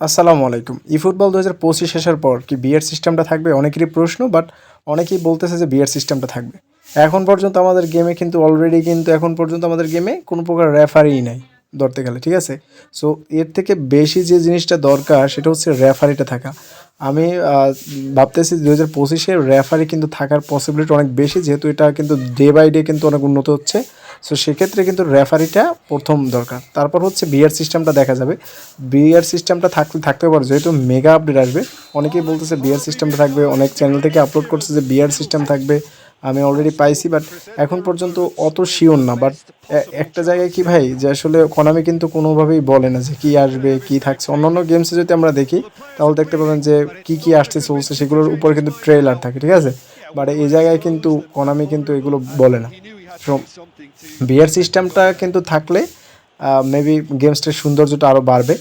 আসসালামু আলাইকুম। eFootball ২০২৫ শেষের পর কি বিআর সিস্টেমটা থাকবে? অনেকেরই প্রশ্ন, বাট অনেকেই বলতেছে যে বিআর সিস্টেমটা থাকবে। এখন পর্যন্ত আমাদের গেমে কিন্তু অলরেডি কিন্তু এখন পর্যন্ত আমাদের গেমে কোনো প্রকার রেফারিই নাই ধরতে গেলে, ঠিক আছে? সো এর থেকে বেশি যে জিনিসটা দরকার সেটা হচ্ছে রেফারিটা থাকা। আমি ভাবতেছি ২০২৫ রেফারি কিন্তু থাকার পসিবিলিটি অনেক বেশি, যেহেতু এটা কিন্তু ডে বাই ডে কিন্তু অনেক উন্নত হচ্ছে। সো সেক্ষেত্রে কিন্তু রেফারিটা প্রথম দরকার। তারপর হচ্ছে বিআর সিস্টেমটা দেখা যাবে। বিআর সিস্টেমটা থাকতে পারে, যেহেতু মেগা আপডেট আসবে। অনেকেই বলতেছে বিআর সিস্টেমটা থাকবে, অনেক চ্যানেল থেকে আপলোড করছে যে বিআর সিস্টেম থাকবে। আমি অলরেডি পাইছি, বাট এখন পর্যন্ত অত শিওর না। বাট একটা জায়গায় কি ভাই, যে আসলে কোনামি কিন্তু কোনোভাবেই বলে না যে কী আসবে কী থাকছে। অন্যান্য গেমসে যদি আমরা দেখি তাহলে দেখতে পাবেন যে কী আসছে চলছে সেগুলোর উপরে কিন্তু ট্রেলার থাকে, ঠিক আছে? বাট এই জায়গায় কিন্তু কোনামি কিন্তু এগুলো বলে না। সো বিআর সিস্টেমটা কিন্তু থাকলে মেবি গেমসটার সৌন্দর্যটা আরও বাড়বে।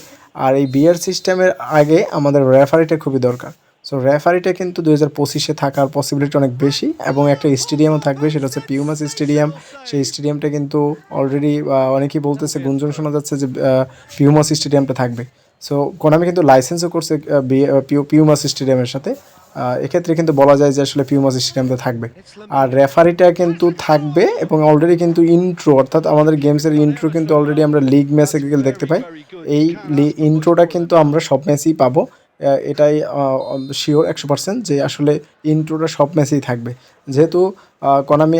আর এই বিআর সিস্টেমের আগে আমাদের রেফারিটা খুবই দরকার। সো রেফারিটা কিন্তু ২০২৫ থাকার পসিবিলিটি অনেক বেশি, এবং একটা স্টেডিয়ামও থাকবে, সেটা হচ্ছে পিউমাস স্টেডিয়াম। সেই স্টেডিয়ামটা কিন্তু অলরেডি অনেকেই বলতেছে, গুঞ্জন শোনা যাচ্ছে যে পিউমাস স্টেডিয়ামটা থাকবে। সো কোনামি কিন্তু লাইসেন্সও করছে পিউমাস স্টেডিয়ামের সাথে। এক্ষেত্রে কিন্তু বলা যায় যে আসলে পিউমাস স্টেডিয়ামটা থাকবে। আর রেফারিটা কিন্তু থাকবে, এবং অলরেডি কিন্তু ইন্ট্রো, অর্থাৎ আমাদের গেমসের ইন্ট্রো কিন্তু অলরেডি আমরা লিগ ম্যাচে দেখতে পাই। এই ইন্ট্রোটা কিন্তু আমরা সব ম্যাচেই পাবো। এটাই শিওর ১০০% যে আসলে ইন্ট্রোটা সব ম্যাচেই থাকবে। যেহেতু কোনামি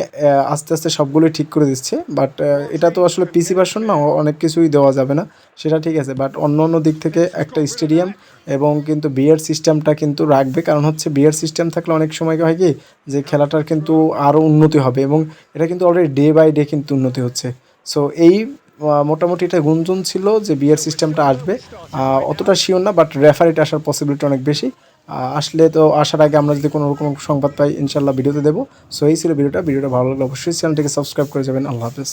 আস্তে আস্তে সবগুলোই ঠিক করে দিচ্ছে, বাট এটা তো আসলে পিসি ভার্সন না, অনেক কিছুই দেওয়া যাবে না, সেটা ঠিক আছে। বাট অন্য অন্য দিক থেকে একটা স্টেডিয়াম এবং কিন্তু বিআর সিস্টেমটা কিন্তু রাখবে, কারণ হচ্ছে বিআর সিস্টেম থাকলে অনেক সময় হয় কি, যে খেলাটার কিন্তু আরও উন্নতি হবে, এবং এটা কিন্তু অলরেডি ডে বাই ডে কিন্তু উন্নতি হচ্ছে। সো এই মোটামুটি এটা গুঞ্জন ছিল যে বিআর সিস্টেমটা আসবে। অতটা শিওর না, বাট রেফারিটা আসার পসিবিলিটি অনেক বেশি। আসলে তো আসার আগে আমরা যদি কোনো রকম সংবাদ পাই ইনশাল্লাহ ভিডিওতে দেবো। সো এই ছিল ভিডিওটা ভালো লাগলে অবশ্যই চ্যানেলটিকে সাবস্ক্রাইব করে যাবেন। আল্লাহ হাফেজ।